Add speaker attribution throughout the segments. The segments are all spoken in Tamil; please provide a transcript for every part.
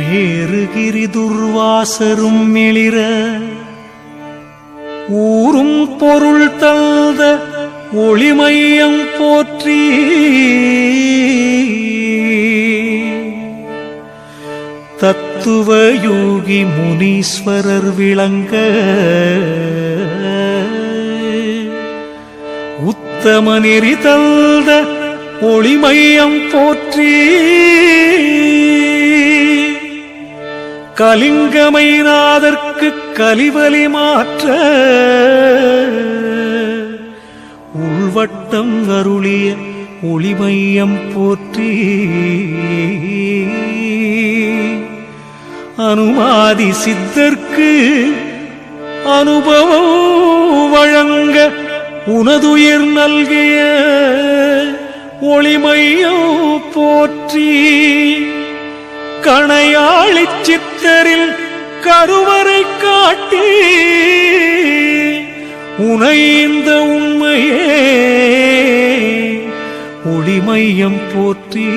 Speaker 1: மேருகிரி துர்வாசரும் மிளிர ஊரும் பொருள் தந்த ஒளிமையம் போற்றி தத்துவ யோகி முனீஸ்வரர் விளங்க உத்தம நெறி தந்த ஒளிமையம் போற்றி கலிங்கமைநாதற்கு கலிவலி மாற்ற உள்வட்டம் அருளிய ஒளிமையம் போற்றி அனுமாதி சித்தர்க்கு அனுபவம் வழங்க உனதுயிர் நல்கிய ஒளிமையம் போற்றி கணையாளி சித்தரில் கருவறை காட்டி உனைந்த உண்மையே ஒளிமையம் போற்றி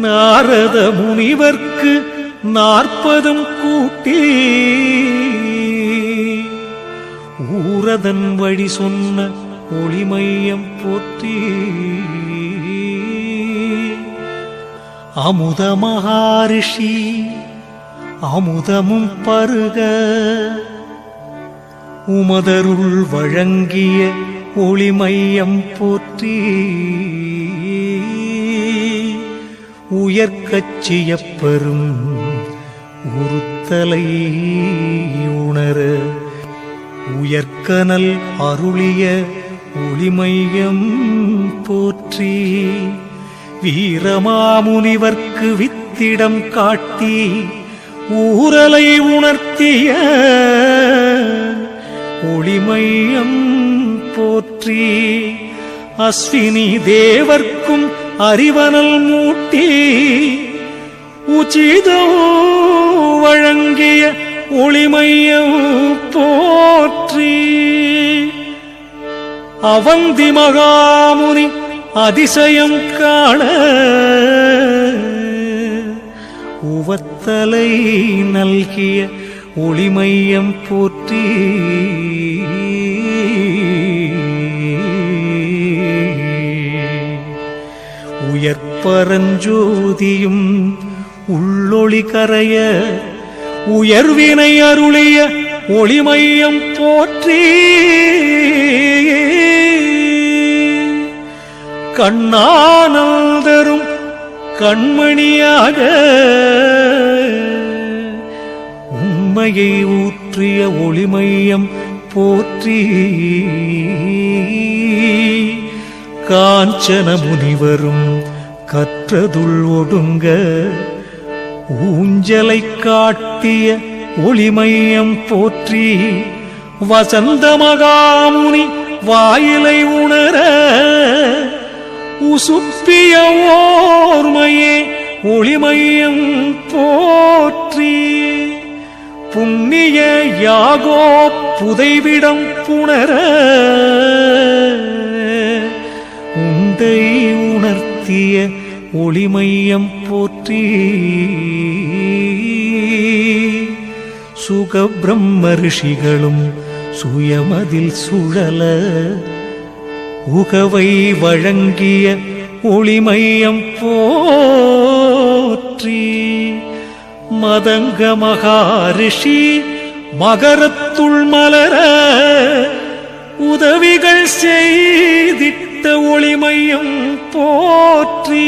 Speaker 1: நாரத முனிவர்க்கு 40 கூட்டி ஊரதன் வழி சொன்ன ஒளிமையம் போற்றி அமுத மகாரிஷி அமுதமும் பருக உமதருள் வழங்கிய ஒளிமையம் போற்றி உயர்கச்சியப் பெறும் உறுத்தலை உணர உயர்கனல் அருளிய ஒளிமையம் போற்றி வீரமாமுனிவர்க்கு வித்திடம் காட்டி ஊரலை உணர்த்திய ஒளிமையம் போற்றி அஸ்வினி தேவர்க்கும் அறிவனல் மூட்டி உச்சிதம் வழங்கிய ஒளிமையம் போற்றி அவந்தி மகாமுனி அதிசயம் காண உவத்தலை நல்கிய ஒளிமையம் போற்றி உயர்பரஞ்சோதியும் உள்ளொளி கரைய உயர்வினை அருளிய ஒளிமையம் போற்றி கண்ணானந்தரும் கண்மணியாக உண்மையை ஊற்றிய ஒளிமையம் போற்றி காஞ்சன முனிவரும் கற்றதுள் ஒடுங்க ஊஞ்சலை காட்டிய ஒளிமையம் போற்றி வசந்த மகாமுனி வாயிலை உணர உசுப்பிய ஓர்மையே ஒளிமையம் போற்றி புண்ணிய யாகோ புதைவிடம் புணர உண்டை உணர்த்திய ஒளிமையம் போற்றி சுகபிரம்ம ரிஷிகளும் சுயமதில் சுழல உகவை வழங்கிய ஒளிமையம் போற்றி மதங்க மகாரிஷி மகரத்துள் மலர உதவிகள் செய்திட்ட ஒளிமையம் போற்றி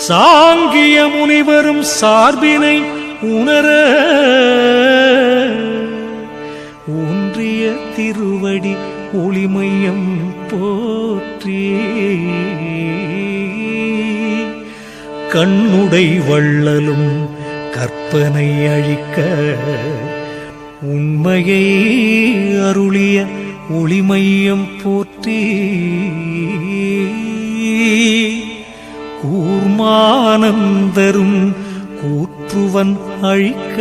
Speaker 1: சாங்கிய முனிவரும் சார்பினை உணர ஊன்றிய திருவடி ஒளிமையம் போற்றி கண்ணுடை வள்ளலும் கற்பனை அழிக்க உண்மையை அருளிய ஒளிமையம் போற்றி கூர்மானந்தரும் கூற்றுவன் அழிக்க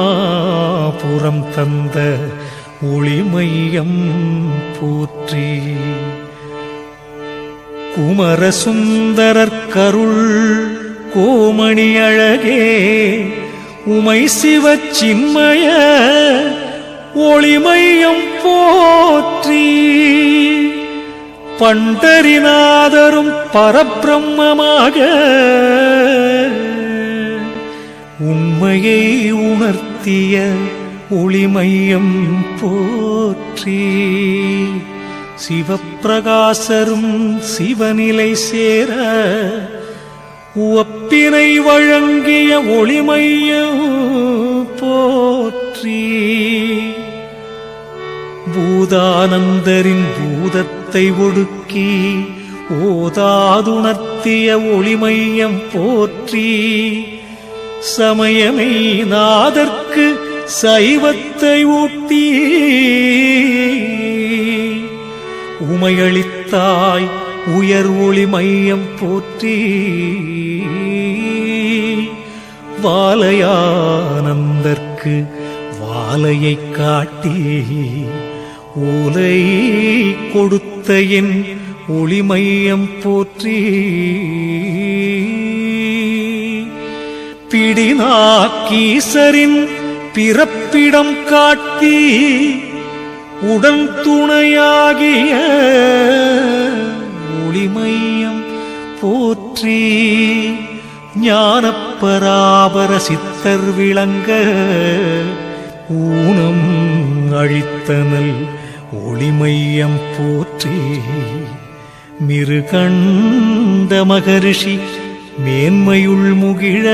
Speaker 1: ஊர்மாபுரம் தந்த ஒளிமையம் போற்றி. குமரசுந்தரர் கருள் கோமணி அழகே உமை சிவச்சின்மய ஒளிமையம் போற்றி. பண்டரிநாதரும் பரபிரம்மமாக உண்மையை உணர்த்திய ஒளிமையம் போற்றி. சிவப்பிரகாசரும் சிவநிலை சேர உவப்பினை வழங்கிய ஒளிமையம் போற்றி. பூதானந்தரின் பூதத்தை ஒடுக்கி ஓதாதுணர்த்திய ஒளிமையம் போற்றி. சமயமே நாதற்கு சைவத்தை ஊட்டி உமையளித்தாய் உயர் ஒளிமையம் போற்றி. வாலையானந்தற்கு வாலையை காட்டி ஓலை கொடுத்த என் ஒளிமையம் போற்றி. பிடிநாக்கீசரின் பிறப்பிடம் காட்டி உடன் துணையாகிய ஒளிமையம் போற்றி. ஞானப்பராபர சித்தர் விளங்க ஊனம் அழித்தனல் ஒளிமையம் போற்றி. மிருகண்ட மகரிஷி மேன்மையுள் முகிழ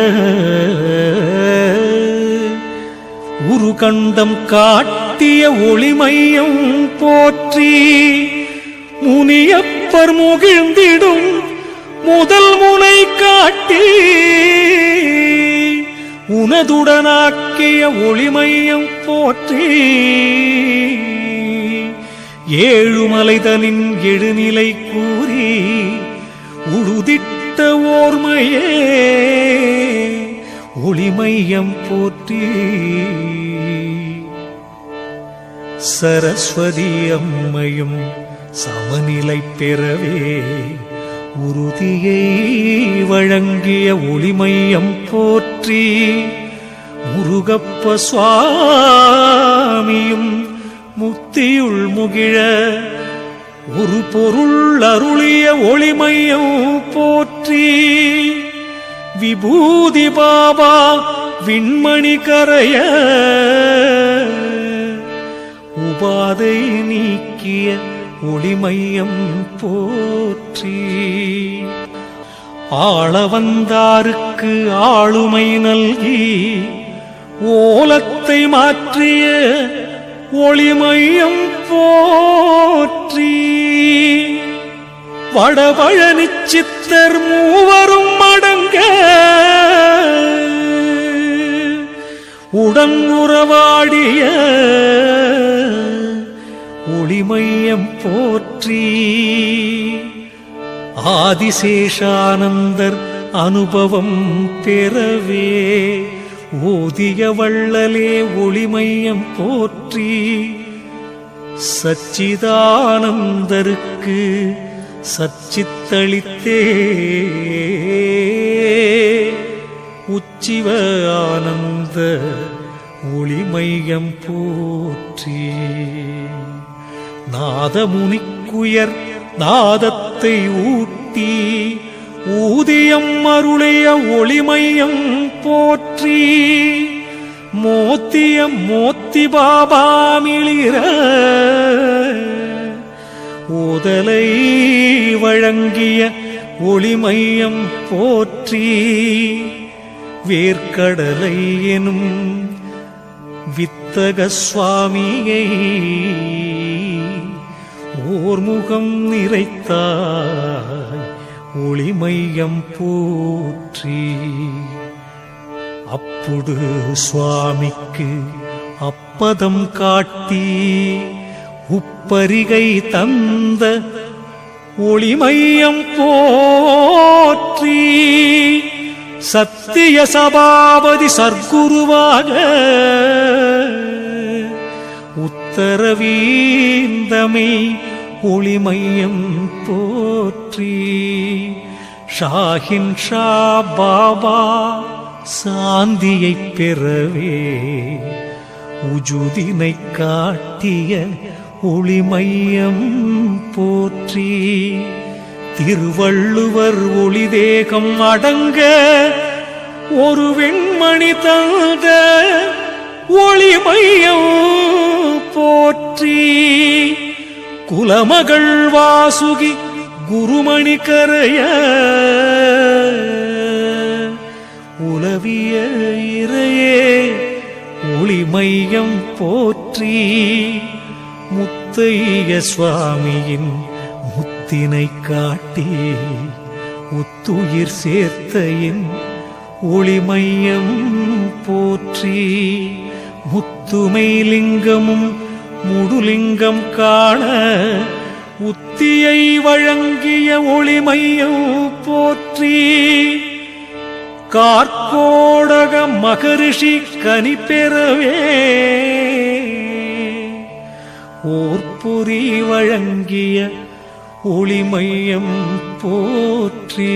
Speaker 1: உருகண்டம் காட்டிய ஒளிமையம் போற்றி. முனியப்பர் முகிழ்ந்திடும் முதல் முனை காட்டி உனதுடனாக்கிய ஒளிமையம் போற்றி. ஏழுமலைதனின் எழுநிலை கூறி உழுதிட்ட ஓர்மையே ஒளிமையம் போற்றி. சரஸ்வதி அம்மையும் சமநிலை பெறவே உறுதியை வழங்கிய ஒளிமையம் போற்றி. முருகப்ப சுவாமியும் முக்தியுள் முகிழ ஒரு பொருள் அருளிய ஒளிமையம் போற்றி. விபூதி பாபா விண்மணி கரைய உபாதை நீக்கிய ஒளிமையம் போற்றி. ஆளவந்தாருக்கு ஆளுமை நல்கி ஓலத்தை மாற்றிய ஒளிமையம் போற்றி. வடபழனி சித்தர் மூவரும் அடங்க உடன் உறவாடிய ஒளிமையம் போற்றி. ஆதிசேஷானந்தர் அனுபவம் பெறவே ஓதிய வள்ளலே ஒளிமையம் போற்றி. சச்சிதானந்தருக்கு சச்சித்தளித்தே உச்சிவ ஆனந்த ஒளிமையம் போற்றி. நாதமுனிக்குயர் நாதத்தை ஊட்டி ஊதியம் அருளிய ஒளிமையம் போற்றி. மோத்தியம் மோத்தி பாபாமிளிர ஓதலை வழங்கிய ஒளிமையம் போற்றி. வேர்க்கடலை எனும் வித்தக சுவாமியை ஓர்முகம் நிறைத்தாய் ஒளிமையம் போற்றி. அப்புடு சுவாமிக்கு அப்பதம் காட்டி உப்பரிகை தந்த ஒளிமையம் போற்றி. சத்திய சபாபதி சர்க்குருவாக உத்தரவீந்தமே ஒளிமையம் போற்றி. ஷாஹின் ஷா பாபா சாந்தியைப் பெறவே உஜுதினை காட்டிய ஒளிமையம் போற்றி. திருவள்ளுவர் ஒளிதேகம் அடங்க ஒரு வெண்மணி தந்த ஒளிமையம் போற்றி. குலமகள் வாசுகி குருமணி கரைய உலவிய இறையே ஒளிமையம் போற்றி. முத்தைய சுவாமியின் முத்தினை காட்டி உத்துயிர் சேர்த்தையின் ஒளிமையம் போற்றி. முத்துமை லிங்கமும் முடுலிங்கம் காண உத்தியை வழங்கிய ஒளிமையம் போற்றி. கார்கோடக மகரிஷி கனி பெறவே ஓர்பொறி வழங்கிய ஒளிமையம் போற்றி.